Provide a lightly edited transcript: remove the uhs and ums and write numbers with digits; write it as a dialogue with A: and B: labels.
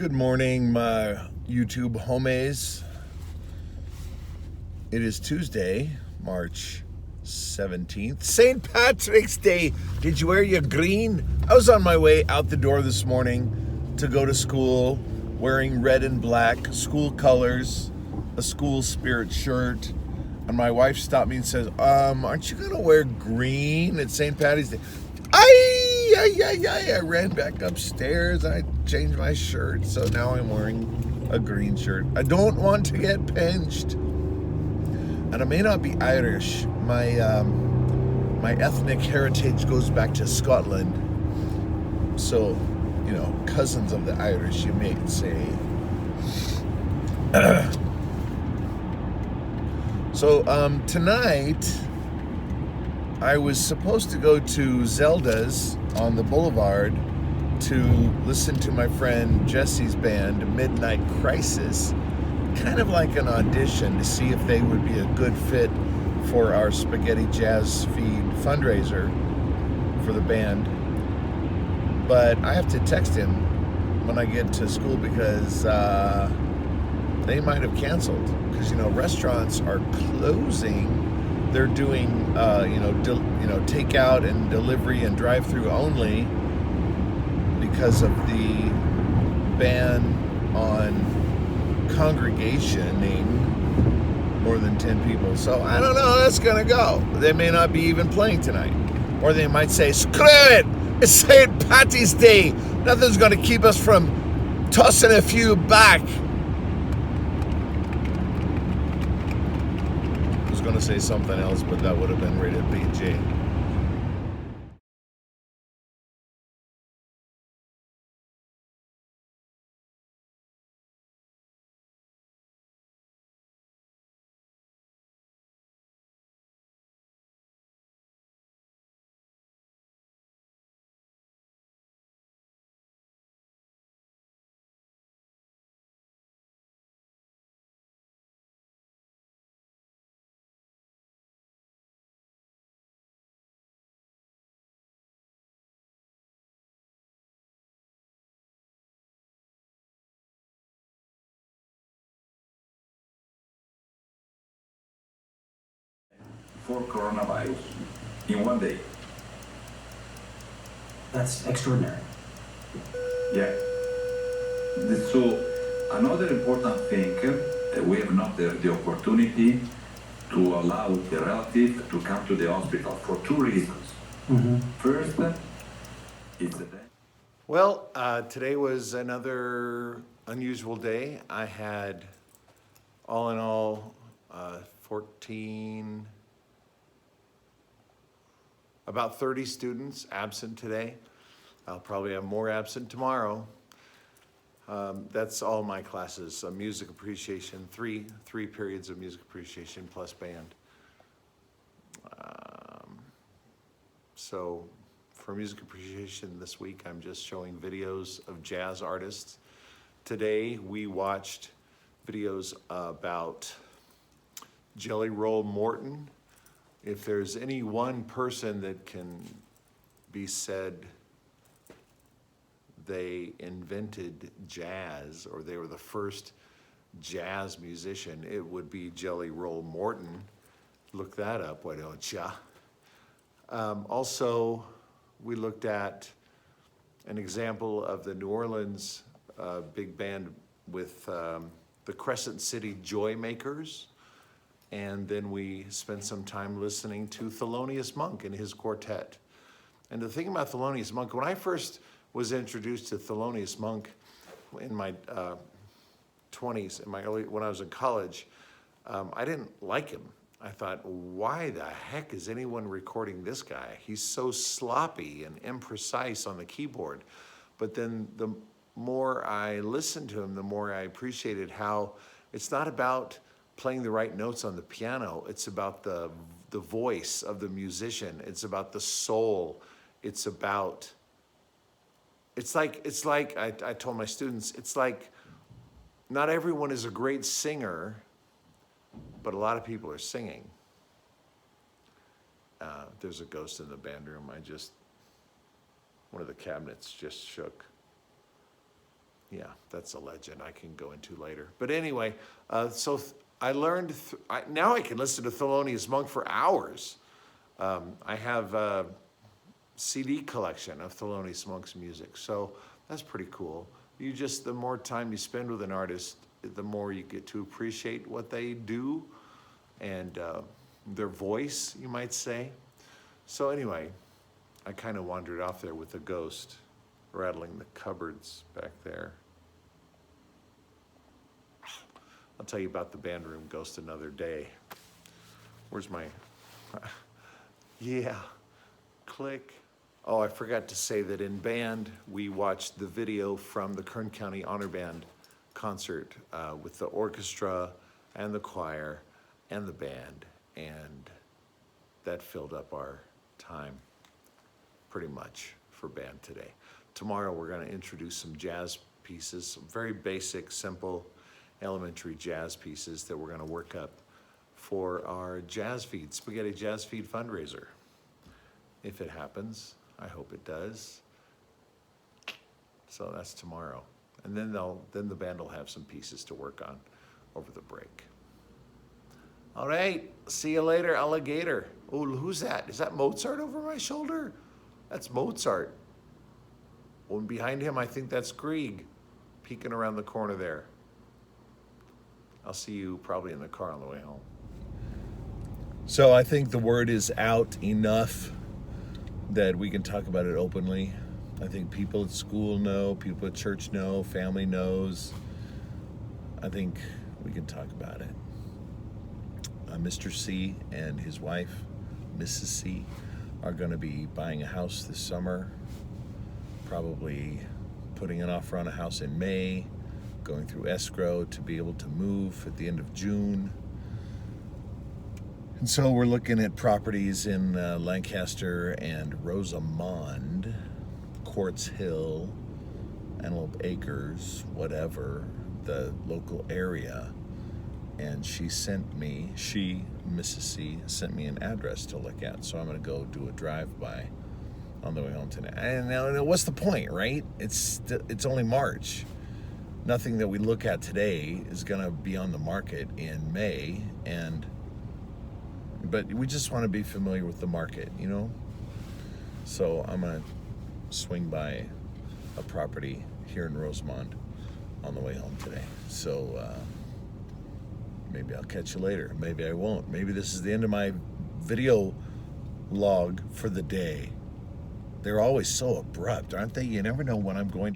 A: Good morning, my YouTube homies. It is Tuesday, March 17th, St. Patrick's Day. Did you wear your green? I was on my way out the door this morning to go to school wearing red and black, school colors, a school spirit shirt. And my wife stopped me and says, aren't you going to wear green at St. Patty's Day? I ran back upstairs. I changed my shirt, so now I'm wearing a green shirt. I don't want to get pinched. And I may not be Irish. My ethnic heritage goes back to Scotland. So, cousins of the Irish, you may say. So, tonight, I was supposed to go to Zelda's on the boulevard to listen to my friend Jesse's band, Midnight Crisis, kind of like an audition to see if they would be a good fit for our Spaghetti Jazz Feed fundraiser for the band. But I have to text him when I get to school because they might have canceled. Because, restaurants are closing. They're doing, takeout and delivery and drive-through only because of the ban on congregationing more than 10 people. So I don't know how that's gonna go. They may not be even playing tonight. Or they might say, screw it! It's St. Patty's Day! Nothing's gonna keep us from tossing a few back. I was gonna say something else, but that would have been rated PG.
B: For coronavirus in one day.
C: That's extraordinary.
B: Yeah. So another important thing, we have not the opportunity to allow the relative to come to the hospital for two reasons.
C: Mm-hmm.
B: First, it's the
A: Well, today was another unusual day. I had, all in all, 14, about 30 students absent today. I'll probably have more absent tomorrow. That's all my classes, music appreciation, three periods of music appreciation plus band. So for music appreciation this week, I'm just showing videos of jazz artists. Today, we watched videos about Jelly Roll Morton. If there's any one person that can be said they invented jazz, or they were the first jazz musician, it would be Jelly Roll Morton. Look that up, why don't ya? Also, we looked at an example of the New Orleans big band with the Crescent City Joymakers. And then we spent some time listening to Thelonious Monk and his quartet. And the thing about Thelonious Monk, when I first was introduced to Thelonious Monk in my 20s, when I was in college, I didn't like him. I thought, why the heck is anyone recording this guy? He's so sloppy and imprecise on the keyboard. But then the more I listened to him, the more I appreciated how it's not about playing the right notes on the piano. It's about the voice of the musician. It's about the soul. It's like I told my students, it's like not everyone is a great singer, but a lot of people are singing. There's a ghost in the band room. One of the cabinets just shook. Yeah, that's a legend I can go into later. But anyway, I learned, now I can listen to Thelonious Monk for hours. I have a CD collection of Thelonious Monk's music, so that's pretty cool. The more time you spend with an artist, the more you get to appreciate what they do and their voice, you might say. So anyway, I kind of wandered off there with a ghost, rattling the cupboards back there. I'll tell you about the band room ghost another day. Where's my, yeah, click. Oh, I forgot to say that in band, we watched the video from the Kern County Honor Band concert with the orchestra and the choir and the band, and that filled up our time pretty much for band today. Tomorrow we're going to introduce some jazz pieces, some very basic, simple, elementary jazz pieces that we're going to work up for our Jazz Feed, Spaghetti Jazz Feed fundraiser. If it happens, I hope it does. So that's tomorrow. And then the band will have some pieces to work on over the break. All right, see you later, alligator. Oh, who's that? Is that Mozart over my shoulder? That's Mozart. Oh, and behind him, I think that's Grieg, peeking around the corner there. I'll see you probably in the car on the way home. So I think the word is out enough that we can talk about it openly. I think people at school know, people at church know, family knows. I think we can talk about it. Mr. C and his wife, Mrs. C, are going to be buying a house this summer, probably putting an offer on a house in May, going through escrow to be able to move at the end of June. And so we're looking at properties in Lancaster and Rosamond, Quartz Hill, Antelope Acres, whatever, the local area. And Mrs. C, sent me an address to look at. So I'm going to go do a drive-by on the way home tonight. And now, what's the point, right? It's only March. Nothing that we look at today is going to be on the market in May. But we just want to be familiar with the market, you know? So I'm going to swing by a property here in Rosamond on the way home today. So maybe I'll catch you later. Maybe I won't. Maybe this is the end of my video log for the day. They're always so abrupt, aren't they? You never know when I'm going to